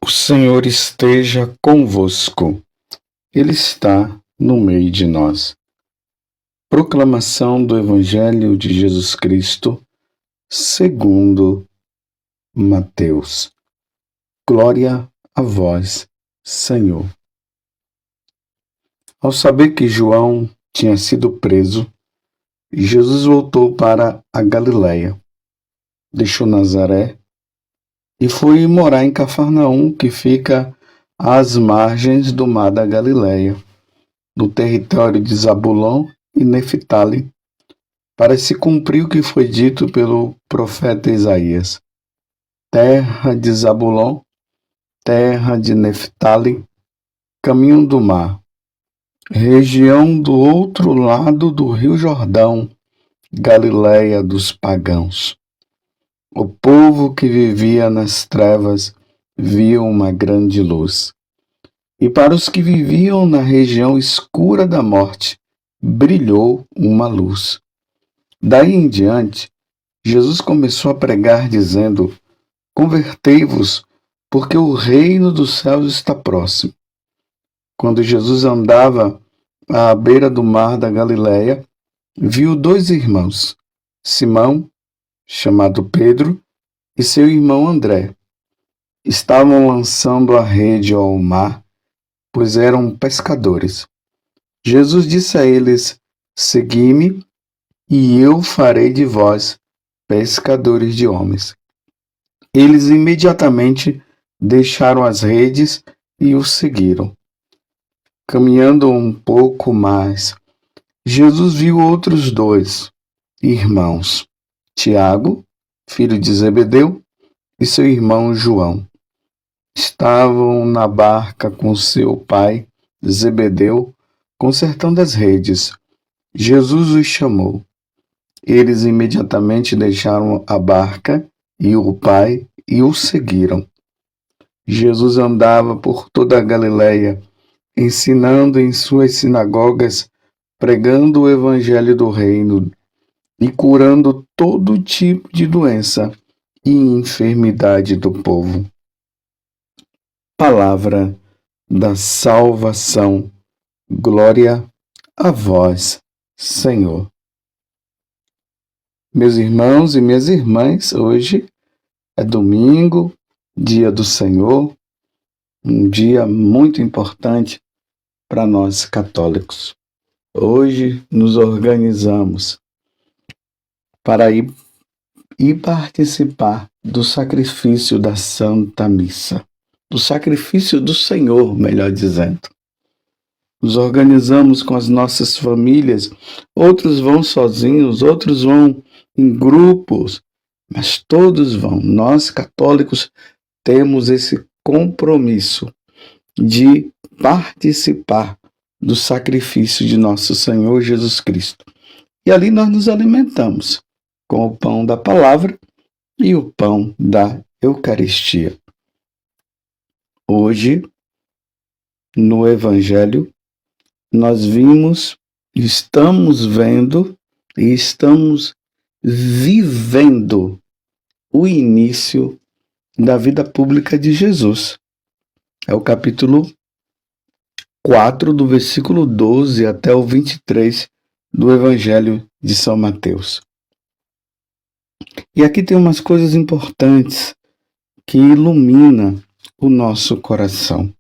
O Senhor esteja convosco. Ele está no meio de nós. Proclamação do Evangelho de Jesus Cristo, segundo Mateus. Glória a vós, Senhor. Ao saber que João tinha sido preso, Jesus voltou para a Galiléia, deixou Nazaré e foi morar em Cafarnaum, que fica às margens do mar da Galiléia, no território de Zabulon e Neftali, para se cumprir o que foi dito pelo profeta Isaías: terra de Zabulon, terra de Neftali, caminho do mar, região do outro lado do rio Jordão, Galiléia dos pagãos. O povo que vivia nas trevas viu uma grande luz. E para os que viviam na região escura da morte, brilhou uma luz. Daí em diante, Jesus começou a pregar, dizendo: convertei-vos, porque o reino dos céus está próximo. Quando Jesus andava à beira do mar da Galiléia, viu dois irmãos, Simão, chamado Pedro, e seu irmão André. Estavam lançando a rede ao mar, pois eram pescadores. Jesus disse a eles: segui-me, e eu farei de vós pescadores de homens. Eles imediatamente deixaram as redes e o seguiram. Caminhando um pouco mais, Jesus viu outros dois irmãos, Tiago, filho de Zebedeu, e seu irmão João. Estavam na barca com seu pai, Zebedeu, consertando as redes. Jesus os chamou. Eles imediatamente deixaram a barca e o pai e o seguiram. Jesus andava por toda a Galiléia, ensinando em suas sinagogas, pregando o evangelho do reino e curando todo tipo de doença e enfermidade do povo. Palavra da salvação. Glória a vós, Senhor. Meus irmãos e minhas irmãs, hoje é domingo, dia do Senhor, um dia muito importante para nós católicos. Hoje nos organizamos para ir participar do sacrifício da Santa Missa, do sacrifício do Senhor, melhor dizendo. Nos organizamos com as nossas famílias, outros vão sozinhos, outros vão em grupos, mas todos vão. Nós, católicos, temos esse compromisso de participar do sacrifício de nosso Senhor Jesus Cristo. E ali nós nos alimentamos com o pão da palavra e o pão da Eucaristia. Hoje, no Evangelho, nós vimos, estamos vendo e estamos vivendo o início da vida pública de Jesus. É o capítulo 4, do versículo 12 até o 23 do Evangelho de São Mateus. E aqui tem umas coisas importantes que iluminam o nosso coração.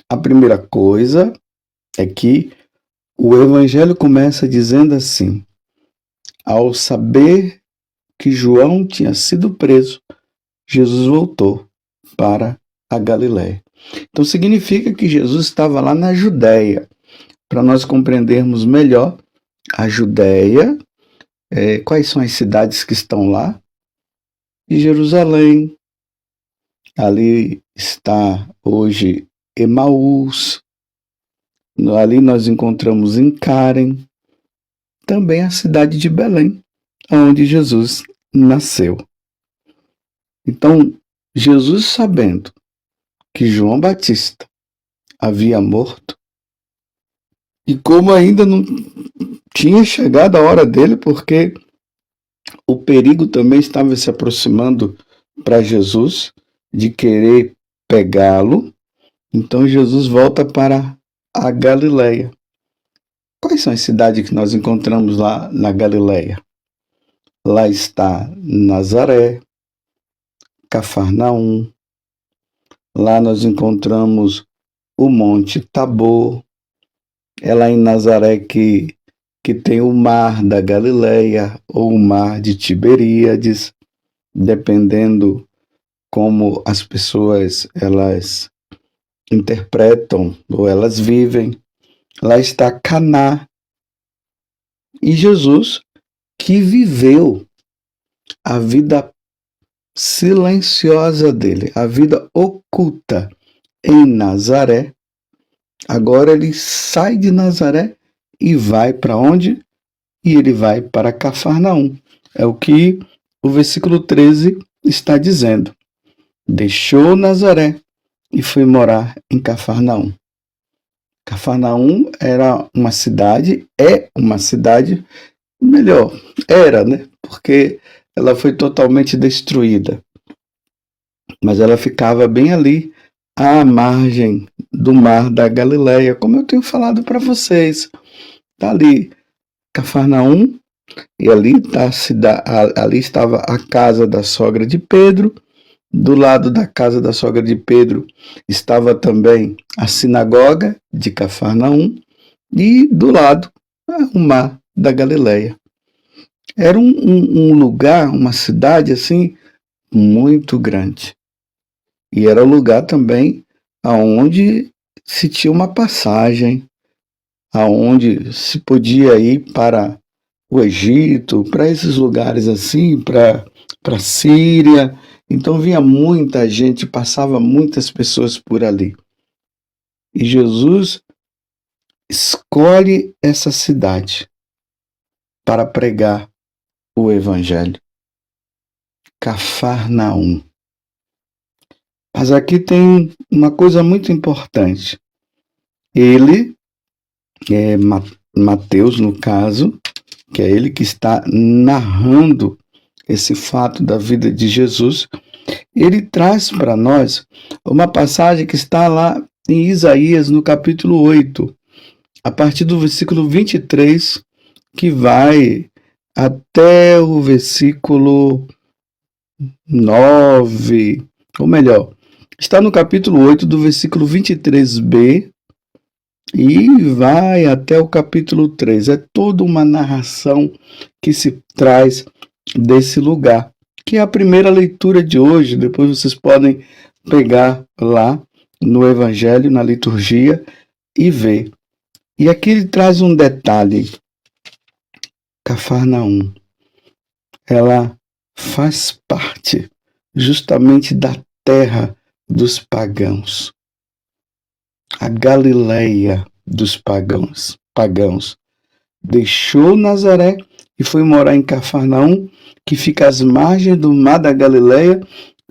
A primeira coisa é que o Evangelho começa dizendo assim: ao saber que João tinha sido preso, Jesus voltou para a Galiléia. Então significa que Jesus estava lá na Judéia. Para nós compreendermos melhor a Judéia, quais são as cidades que estão lá? E Jerusalém, ali está hoje Emaús, ali nós encontramos em Karen, também a cidade de Belém, onde Jesus nasceu. Então, Jesus, sabendo que João Batista havia morto, e como ainda não tinha chegado a hora dele, porque o perigo também estava se aproximando para Jesus de querer pegá-lo. Então Jesus volta para a Galileia. Quais são as cidades que nós encontramos lá na Galileia? Lá está Nazaré, Cafarnaum. Lá nós encontramos o Monte Tabor. É lá em Nazaré que tem o mar da Galileia ou o mar de Tiberíades, dependendo como as pessoas elas interpretam ou elas vivem. Lá está Caná. E Jesus, que viveu a vida silenciosa dele, a vida oculta em Nazaré, agora ele sai de Nazaré e vai para onde? E ele vai para Cafarnaum. É o que o versículo 13 está dizendo. Deixou Nazaré e foi morar em Cafarnaum. Cafarnaum era uma cidade, é uma cidade, melhor, era, né? Porque ela foi totalmente destruída. Mas ela ficava bem ali, à margem do mar da Galileia, como eu tenho falado para vocês. Está ali Cafarnaum, e ali estava a casa da sogra de Pedro. Do lado da casa da sogra de Pedro estava também a sinagoga de Cafarnaum, e do lado o mar da Galileia. Era um lugar, uma cidade assim, muito grande. E era o lugar também aonde se tinha uma passagem, aonde se podia ir para o Egito, para esses lugares assim, para a Síria. Então vinha muita gente, passava muitas pessoas por ali. E Jesus escolhe essa cidade para pregar o Evangelho. Cafarnaum. Mas aqui tem uma coisa muito importante. Ele, Mateus no caso, que é ele que está narrando esse fato da vida de Jesus, ele traz para nós uma passagem que está lá em Isaías, no capítulo 8, a partir do versículo 23, que vai até o versículo 9, ou melhor, está no capítulo 8, do versículo 23b, e vai até o capítulo 3. É toda uma narração que se traz desse lugar, que é a primeira leitura de hoje. Depois vocês podem pegar lá no Evangelho, na liturgia, e ver. E aqui ele traz um detalhe. Cafarnaum, ela faz parte justamente da terra dos pagãos. A Galileia dos pagãos. Deixou Nazaré e foi morar em Cafarnaum, que fica às margens do mar da Galileia,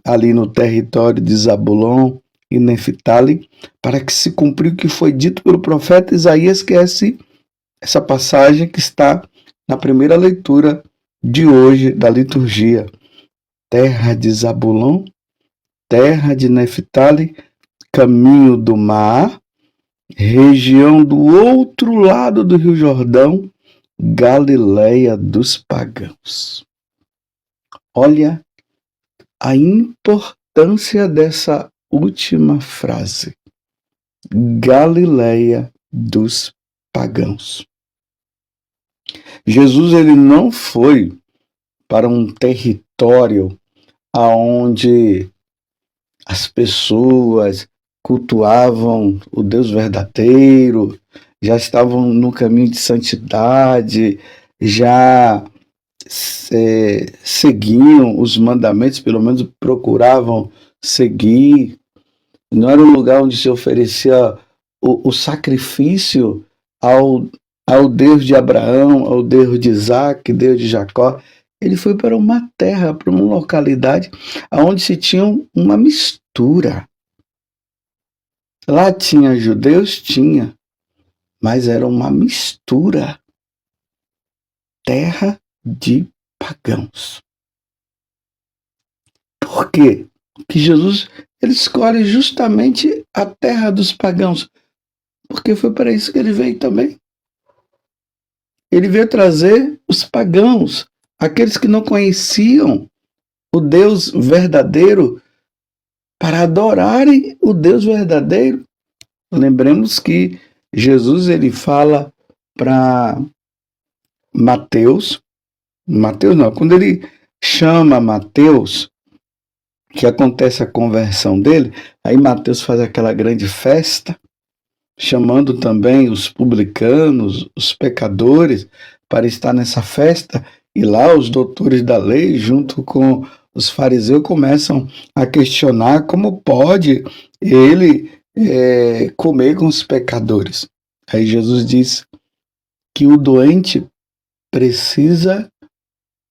ali no território de Zabulon e Neftali, para que se cumpriu o que foi dito pelo profeta Isaías, que é essa passagem que está na primeira leitura de hoje da liturgia. Terra de Zabulon, terra de Neftali, caminho do mar, região do outro lado do Rio Jordão, Galileia dos pagãos. Olha a importância dessa última frase. Galileia dos pagãos. Jesus ele não foi para um território aonde as pessoas cultuavam o Deus verdadeiro, já estavam no caminho de santidade, já seguiam os mandamentos, pelo menos procuravam seguir. Não era um lugar onde se oferecia o sacrifício ao Deus de Abraão, ao Deus de Isaac, Deus de Jacó. Ele foi para uma terra, para uma localidade onde se tinha uma mistura. Lá tinha judeus? Tinha, mas era uma mistura. Terra de pagãos. Por quê? que Jesus ele escolhe justamente a terra dos pagãos, porque foi para isso que ele veio também. Ele veio trazer os pagãos, aqueles que não conheciam o Deus verdadeiro, para adorarem o Deus verdadeiro. Lembremos que Jesus ele fala para Mateus não, quando ele chama Mateus, que acontece a conversão dele, aí Mateus faz aquela grande festa, chamando também os publicanos, os pecadores, para estar nessa festa, e lá os doutores da lei, junto com os fariseus, começam a questionar como pode ele comer com os pecadores. Aí Jesus diz que o doente precisa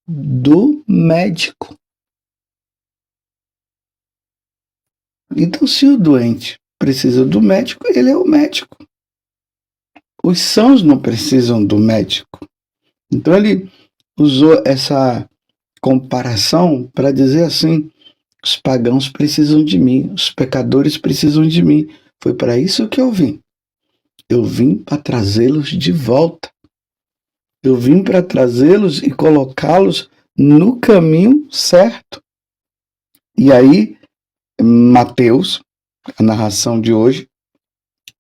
do médico. Então, se o doente precisa do médico, ele é o médico. Os sãos não precisam do médico. Então, ele usou essa comparação para dizer assim: os pagãos precisam de mim, os pecadores precisam de mim. Foi para isso que eu vim. Eu vim para trazê-los de volta. Eu vim para trazê-los e colocá-los no caminho certo. E aí, Mateus, a narração de hoje,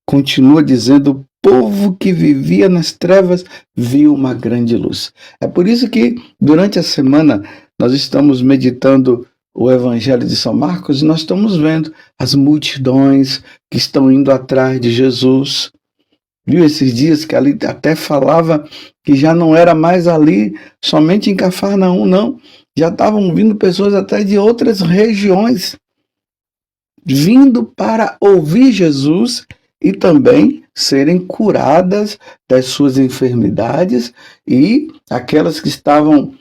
continua dizendo: o povo que vivia nas trevas viu uma grande luz. É por isso que, durante a semana, nós estamos meditando o Evangelho de São Marcos e nós estamos vendo as multidões que estão indo atrás de Jesus. Viu esses dias que ali até falava que já não era mais ali, somente em Cafarnaum, não. Já estavam vindo pessoas até de outras regiões, vindo para ouvir Jesus e também serem curadas das suas enfermidades, e aquelas que estavam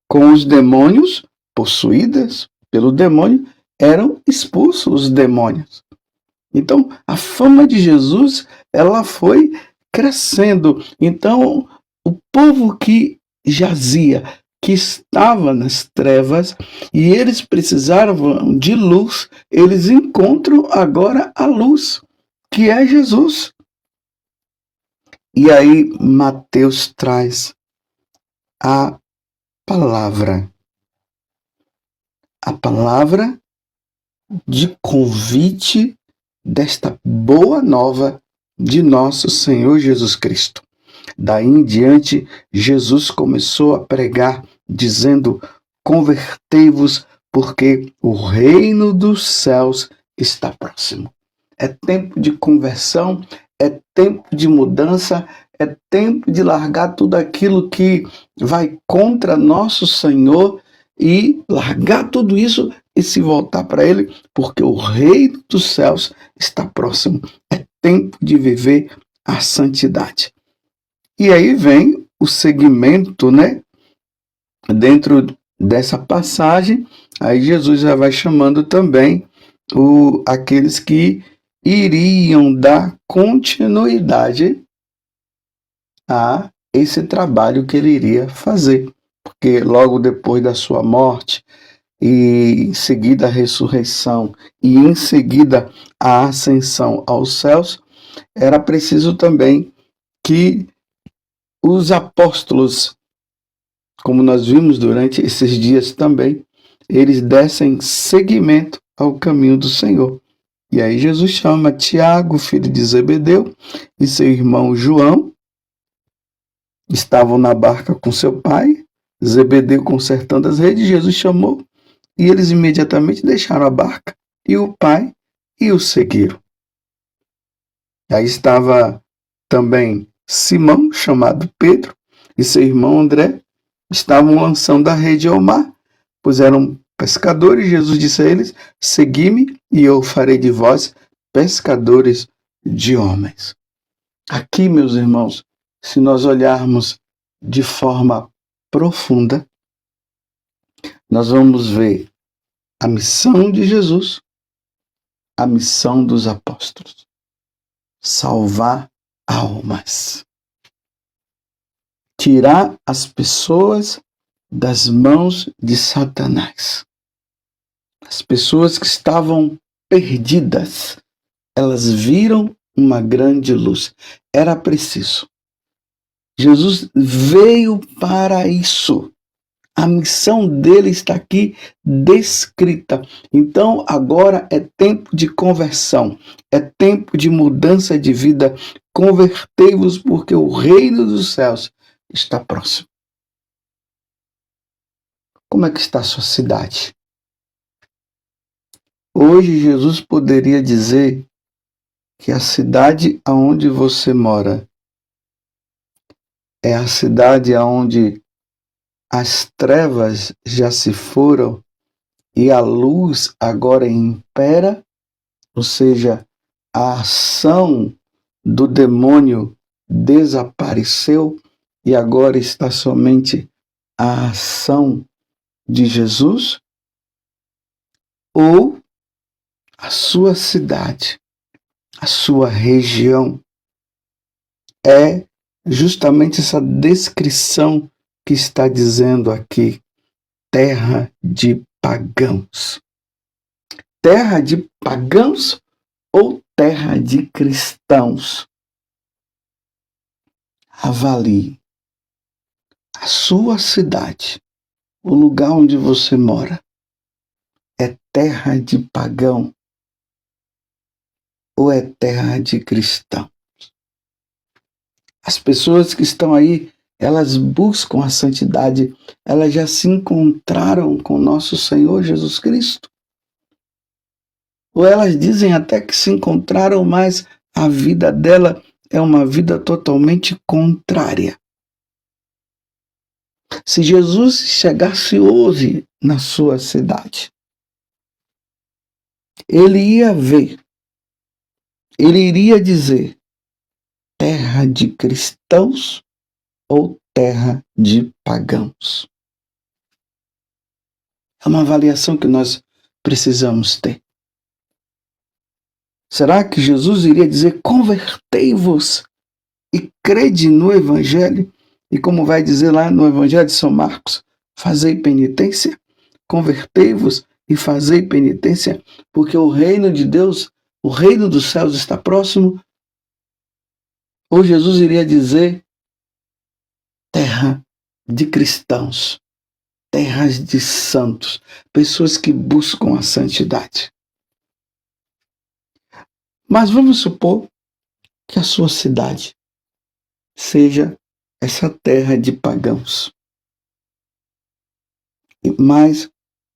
com os demônios, possuídas pelo demônio, eram expulsos os demônios. Então, a fama de Jesus, ela foi crescendo. Então, o povo que jazia, que estava nas trevas, e eles precisavam de luz, eles encontram agora a luz, que é Jesus. E aí Mateus traz a palavra de convite desta boa nova de nosso Senhor Jesus Cristo. Daí em diante, Jesus começou a pregar, dizendo: convertei-vos, porque o reino dos céus está próximo. É tempo de conversão, é tempo de mudança, é tempo de largar tudo aquilo que vai contra nosso Senhor e largar tudo isso e se voltar para Ele, porque o reino dos céus está próximo. É tempo de viver a santidade. E aí vem o segmento, né? Dentro dessa passagem, aí Jesus já vai chamando também aqueles que iriam dar continuidade a esse trabalho que ele iria fazer. Porque logo depois da sua morte, e em seguida a ressurreição, e em seguida a ascensão aos céus, era preciso também que os apóstolos, como nós vimos durante esses dias também, eles dessem seguimento ao caminho do Senhor. E aí Jesus chama Tiago, filho de Zebedeu, e seu irmão João. Estavam na barca com seu pai, Zebedeu consertando as redes. Jesus chamou e eles imediatamente deixaram a barca e o pai e o seguiram. Aí estava também Simão, chamado Pedro, e seu irmão André, estavam lançando a rede ao mar, pois eram pescadores. Jesus disse a eles: segui-me e eu farei de vós pescadores de homens. Aqui, meus irmãos, se nós olharmos de forma profunda, nós vamos ver a missão de Jesus, a missão dos apóstolos: salvar almas, tirar as pessoas das mãos de Satanás. As pessoas que estavam perdidas, elas viram uma grande luz. Era preciso. Jesus veio para isso. A missão dele está aqui descrita. Então, agora é tempo de conversão, é tempo de mudança de vida. Convertei-vos, porque o reino dos céus está próximo. Como é que está a sua cidade? Hoje, Jesus poderia dizer que a cidade aonde você mora é a cidade aonde as trevas já se foram e a luz agora impera, ou seja, a ação do demônio desapareceu e agora está somente a ação de Jesus? Ou a sua cidade, a sua região é justamente essa descrição que está dizendo aqui, terra de pagãos. Terra de pagãos ou terra de cristãos? Avalie a sua cidade, o lugar onde você mora, é terra de pagão ou é terra de cristão? As pessoas que estão aí, elas buscam a santidade, elas já se encontraram com nosso Senhor Jesus Cristo? Ou elas dizem até que se encontraram, mas a vida dela é uma vida totalmente contrária. Se Jesus chegasse hoje na sua cidade, ele ia ver, ele iria dizer, terra de cristãos ou terra de pagãos? É uma avaliação que nós precisamos ter. Será que Jesus iria dizer, convertei-vos e crede no Evangelho? E como vai dizer lá no Evangelho de São Marcos, fazei penitência, convertei-vos e fazei penitência, porque o reino de Deus, o reino dos céus está próximo? Ou Jesus iria dizer, terra de cristãos, terras de santos, pessoas que buscam a santidade? Mas vamos supor que a sua cidade seja essa terra de pagãos. Mas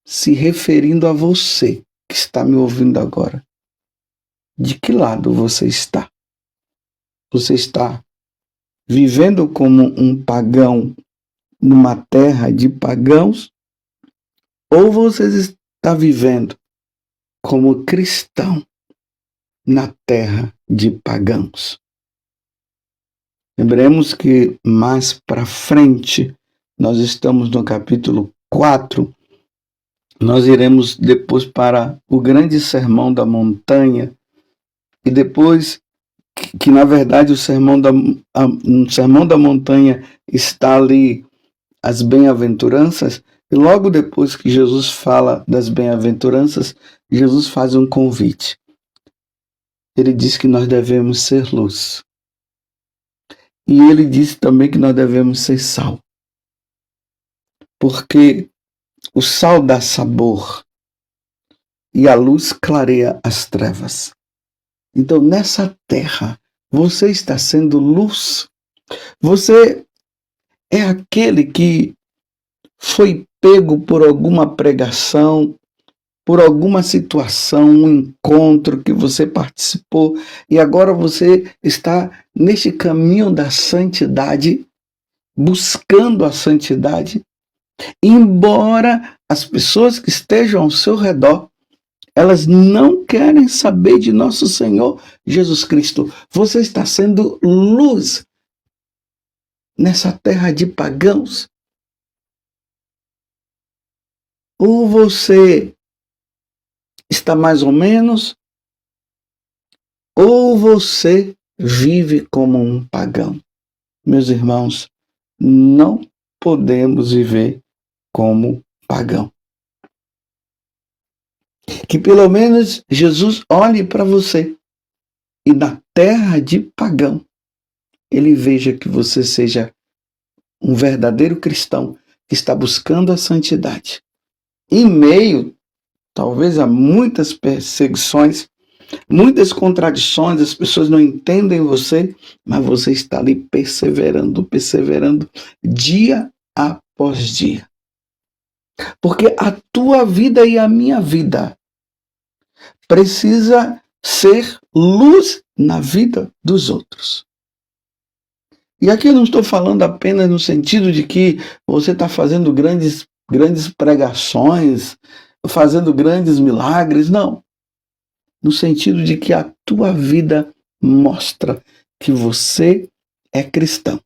se referindo a você que está me ouvindo agora, de que lado você está? Você está vivendo como um pagão numa terra de pagãos? Ou você está vivendo como cristão na terra de pagãos? Lembremos que mais para frente, nós estamos no capítulo 4, nós iremos depois para o grande sermão da montanha, e depois que na verdade o sermão da montanha está ali as bem-aventuranças, e logo depois que Jesus fala das bem-aventuranças, Jesus faz um convite. Ele diz que nós devemos ser luz. E ele disse também que nós devemos ser sal. Porque o sal dá sabor e a luz clareia as trevas. Então, nessa terra, você está sendo luz. Você é aquele que foi pego por alguma pregação, por alguma situação, um encontro que você participou e agora você está neste caminho da santidade, buscando a santidade, embora as pessoas que estejam ao seu redor, elas não querem saber de nosso Senhor Jesus Cristo. Você está sendo luz nessa terra de pagãos? Ou você está mais ou menos, ou você vive como um pagão? Meus irmãos, não podemos viver como pagão. Que pelo menos Jesus olhe para você e na terra de pagão ele veja que você seja um verdadeiro cristão que está buscando a santidade. Em meio, talvez, a muitas perseguições, muitas contradições, as pessoas não entendem você, mas você está ali perseverando, perseverando, dia após dia. Porque a tua vida e a minha vida precisa ser luz na vida dos outros. E aqui eu não estou falando apenas no sentido de que você está fazendo grandes pregações, fazendo grandes milagres, não. No sentido de que a tua vida mostra que você é cristão,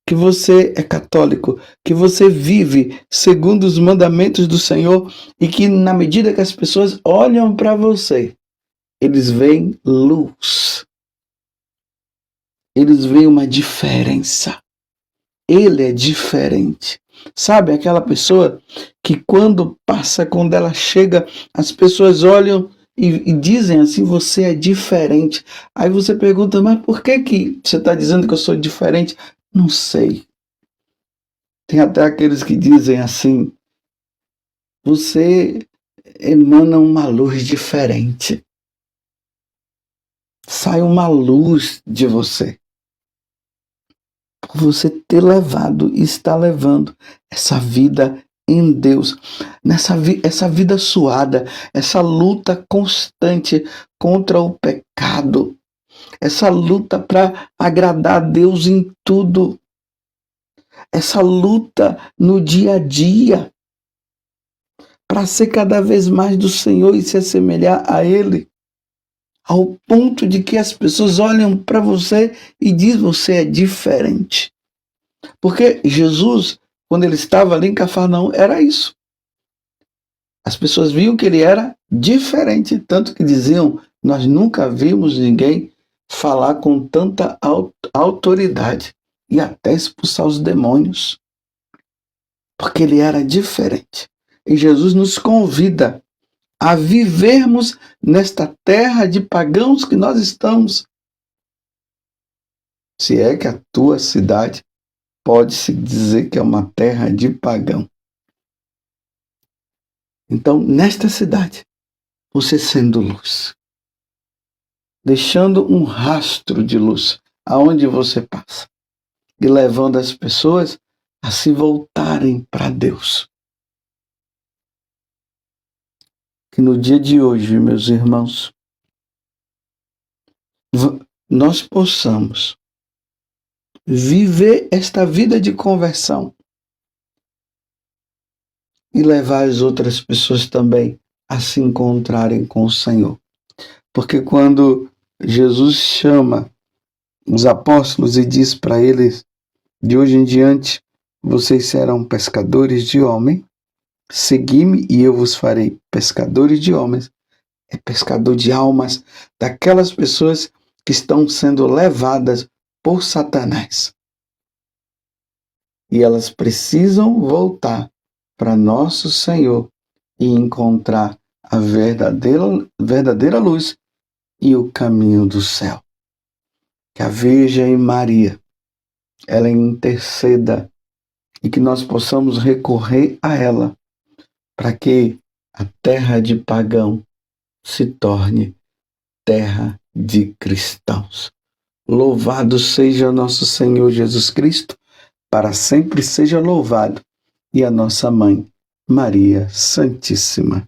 que você é católico, que você vive segundo os mandamentos do Senhor e que na medida que as pessoas olham para você, eles veem luz. Eles veem uma diferença. Ele é diferente. Sabe, aquela pessoa que quando passa, quando ela chega, as pessoas olham e dizem assim, você é diferente. Aí você pergunta, mas por que você está dizendo que eu sou diferente? Não sei. Tem até aqueles que dizem assim, você emana uma luz diferente. Sai uma luz de você. Por você ter levado e está levando essa vida em Deus, essa vida suada, essa luta constante contra o pecado, essa luta para agradar a Deus em tudo, essa luta no dia a dia, para ser cada vez mais do Senhor e se assemelhar a Ele, ao ponto de que as pessoas olham para você e dizem, você é diferente. Porque Jesus, quando ele estava ali em Cafarnaum, era isso. As pessoas viam que ele era diferente, tanto que diziam, nós nunca vimos ninguém falar com tanta autoridade e até expulsar os demônios. Porque ele era diferente. E Jesus nos convida a vivermos nesta terra de pagãos que nós estamos. Se é que a tua cidade pode-se dizer que é uma terra de pagão. Então, nesta cidade, você sendo luz, deixando um rastro de luz aonde você passa e levando as pessoas a se voltarem para Deus. Que no dia de hoje, meus irmãos, nós possamos viver esta vida de conversão e levar as outras pessoas também a se encontrarem com o Senhor. Porque quando Jesus chama os apóstolos e diz para eles, de hoje em diante, vocês serão pescadores de homens, segui-me e eu vos farei pescadores de homens, é pescador de almas, daquelas pessoas que estão sendo levadas por Satanás. E elas precisam voltar para nosso Senhor e encontrar a verdadeira luz e o caminho do céu. Que a Virgem Maria, ela interceda e que nós possamos recorrer a ela para que a terra de pagão se torne terra de cristãos. Louvado seja nosso Senhor Jesus Cristo, para sempre seja louvado, e a nossa Mãe, Maria Santíssima.